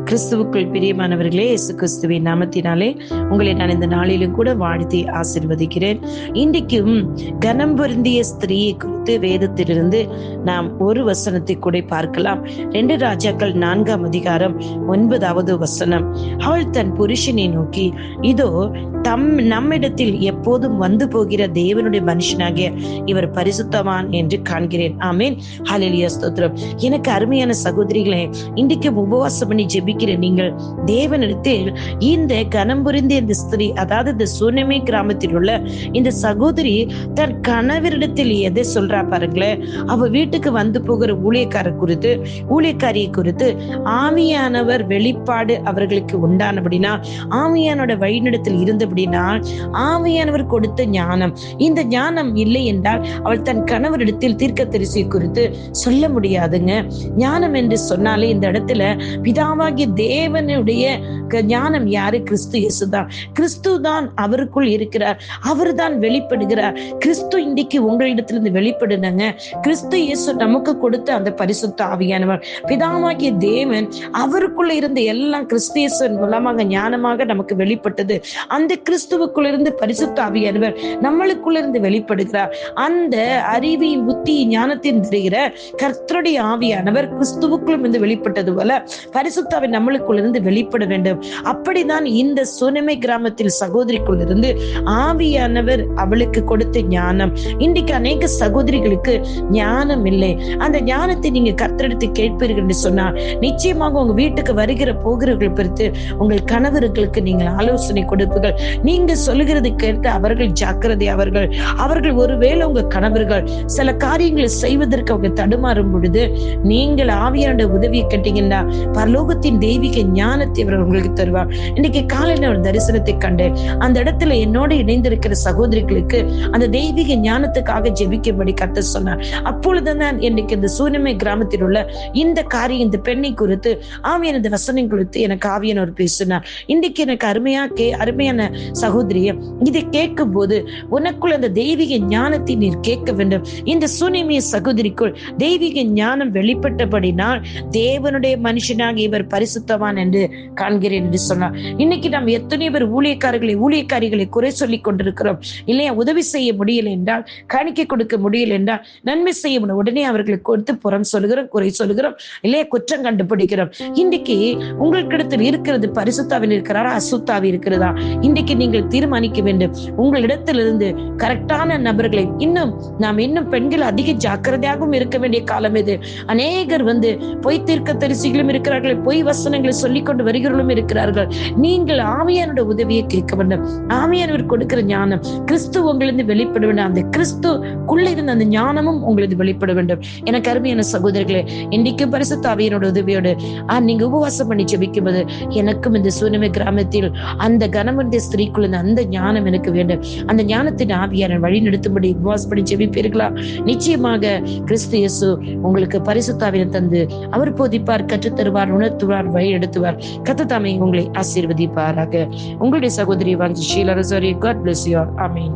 கிறிஸ்துவுக்குள் பிரியமானவர்களே, இயேசு கிறிஸ்துவின் நாமத்தினாலே உங்களை நான் இந்த நாளிலும் கூட வாழ்த்தி ஆசீர்வதிக்கிறேன். இன்றைக்கும் கனம் பொருந்திய ஸ்திரீயை குறித்து வேதத்திலிருந்து நாம் ஒரு வசனத்தை கூட பார்க்கலாம். 2 ராஜாக்கள் 4ஆம் அதிகாரம் 9வது வசனம். அவள் தன் புருஷனை நோக்கி, இதோ நம்மிடத்தில் எப்போதும் வந்து போகிற தேவனுடைய மனுஷனாகிய இவர் பரிசுத்தவான் என்று காண்கிறேன். ஆமேன், ஹல்லேலூயா, ஸ்தோத்திரம். எனக்கு அருமையான சகோதரிகளே, இன்றைக்கு உபவாசம் பண்ணி ஜெபிக்கிற நீங்கள் தேவனிடத்தில் இந்த கனம் புரிந்த இந்த ஸ்திரீ, அதாவது இந்த சூனமே கிராமத்தில் உள்ள இந்த சகோதரி தன் கணவரிடத்தில் எதை சொல்றா பாருங்களேன். அவ வீட்டுக்கு வந்து போகிற ஊழியக்காரியை குறித்து ஆவியானவர் வெளிப்பாடு அவர்களுக்கு உண்டானபடினா, ஆவியானோட வழிநடத்தில் இருந்தபடினால், ஆவியானவர் கொடுத்த ஞானம், இந்த ஞானம் இல்லை என்றால் அவள் தன் கணவரிடத்தில் தீர்க்கதரிசி குறித்து சொல்ல முடியாதுங்க. ஞானம் என்று சொன்னாலே இந்த இடத்துல பிதாவாகிய தேவனுடைய ஞானம் யாரு? கிறிஸ்து இயேசுதான். கிறிஸ்து தான் அவருக்குள் இருக்கிறார், அவர் தான் வெளிப்படுகிறார். கிறிஸ்து இன்றைக்கு உங்களிடத்திலிருந்து வெளிப்படுங்க. கிறிஸ்து இயேசு நமக்கு கொடுத்த அந்த பரிசுத்த ஆவியானவர், பிதாவாகிய தேவன் அவருக்குள்ள இருந்த எல்லாம் கிறிஸ்து இயேசு மூலமாக ஞானமாக நமக்கு வெளிப்பட்டது. அந்த கிறிஸ்துவுக்குள்ள இருந்து பரிசுத்த ஆவியானவர் நம்மளுக்குள்ள இருந்து வெளிப்படுகிறார். அந்த அறிவி புத்தி ஞானத்தின் தெரிகிற கர்த்தருடைய ஆவியானவர் கிறிஸ்துவுக்குள்ளும் இருந்து வெளிப்பட்டது போல பரிசுத்தாவை நம்மளுக்குள்ள இருந்து வெளிப்பட வேண்டும். அப்படிதான் இந்த சூனமே கிராமத்தில் சகோதரிக்குள் இருந்து ஆவியானவர் அவளுக்கு கொடுத்த ஞானம். இன்றைக்கு அநேக சகோதரிகளுக்கு ஞானம் இல்லை. அந்த ஞானத்தை நீங்க கர்த்தரிடத்து கேட்பீர்கள் என்று சொன்னால் நிச்சயமாக உங்க வீட்டுக்கு வருகிற போகிறவர்கள் குறித்து உங்கள் கணவர்களுக்கு நீங்கள் ஆலோசனை கொடுப்பீர்கள். நீங்க சொல்லுகிறது கேட்டு அவர்கள் ஜாக்கிரதை. அவர்கள் ஒருவேளை உங்க கணவர்கள் சில காரியங்களை செய்வதற்கு அவங்க தடுமாறும் பொழுது நீங்கள் ஆவியானோட உதவியை கேட்டீங்கன்னா பரலோகத்தின் தெய்வீக ஞானத்தை அவர் உங்களுக்கு தருவார். இன்னைக்கு காலையில ஒரு தரிசனத்தை கண்டேன். அந்த இடத்துல என்னோட இணைந்திருக்கிற சகோதரிகளுக்கு அந்த தெய்வீக ஞானத்துக்காக ஜெபிக்கும்படி கர்த்தர் சொன்னார். அப்பொழுதுதான் இன்னைக்கு இந்த சூனமே கிராமத்தில் உள்ள இந்த காரியம், இந்த பெண்ணை குறித்து ஆவியான இந்த வசனம் குறித்து எனக்கு ஆவியானவர் பேசினார். இன்றைக்கு எனக்கு அருமையான சகோதரிய, இதை கேட்கும் போது உனக்குள் அந்த தெய்வீக ஞானத்தை நீர் கேட்க வேண்டும். இந்த சூனேமிய சகோதரிக்குள் தெய்வீக ஞானம் வெளிப்பட்டபடினால் தேவனுடைய மனுஷனாக இவர் பரிசுத்தவான் என்று காண்கிறேன் என்று சொன்னார். இன்னைக்கு நாம் எத்தனை பேர் ஊழியக்காரிகளை குறை சொல்லிக் கொண்டிருக்கிறோம் இல்லையா? உதவி செய்ய முடியல என்றால், காணிக்கை கொடுக்க முடியல என்றால், நன்மை செய்ய முடியும் உடனே அவர்களுக்கு கொடுத்து புறம் சொல்லுகிறோம், குறை சொல்லுகிறோம் இல்லையா? குற்றம் கண்டுபிடிக்கிறோம். இன்னைக்கு உங்களுக்கு இருக்கிறது பரிசுத்தாவில் இருக்கிறாரா, அசுத்தாவி இருக்கிறதா? இன்றைக்கு நீங்கள் தீர்மானிக்க வேண்டும். உங்களிடத்திலிருந்து கரெக்டான நபர்களை நாம் பெண்கள் அதிக ஜாக்கிரதையாகவும் இருக்க வேண்டிய காலம் இது. அநேகர் பொய் தீர்க்கதரிசிகளும் இருக்கிறார்கள், பொய் வசனங்களை சொல்லிக் கொண்டு வருகிறவர்களும் இருக்கிறார்கள். நீங்கள் ஆவியானோட உதவியை கேட்க வேண்டும். ஆவியானவர் கொடுக்கிற ஞானம் கிறிஸ்து உங்களிருந்து வெளிப்பட வேண்டும். அந்த கிறிஸ்துக்குள்ள இருந்த அந்த ஞானமும் உங்களுக்கு வெளிப்பட வேண்டும். எனக்கு அருமையான சகோதரர்களே, இன்றைக்கு பரிசுத்த ஆவியானோட உதவியோடு நீங்க உபவாசம் பண்ணி ஜெபிக்கும்போது, எனக்கும் இந்த சூனமே கிராமத்தில் அந்த கனமுடைய ஸ்திரீக்குள்ள அந்த ஞானம் எனக்கு வேண்டும். அந்த ஞானத்தின் ஆவியான வழி நடத்தும்படி உபவாசம் பண்ணி ஜெபிப்பீர்களா? நிச்சயமாக கிறிஸ்து இயேசு உங்களுக்கு பரிசுத்தாவினை தந்து அவர் போதிப்பார், கற்றுத் தருவார், உணர்த்துவார், வழி நடத்துவார். கர்த்தர் தாமே உங்களை ஆசீர்வதிப்பாராக. உங்களுடைய சகோதரி Vanji Sheela Rosario. God bless you all. Amen.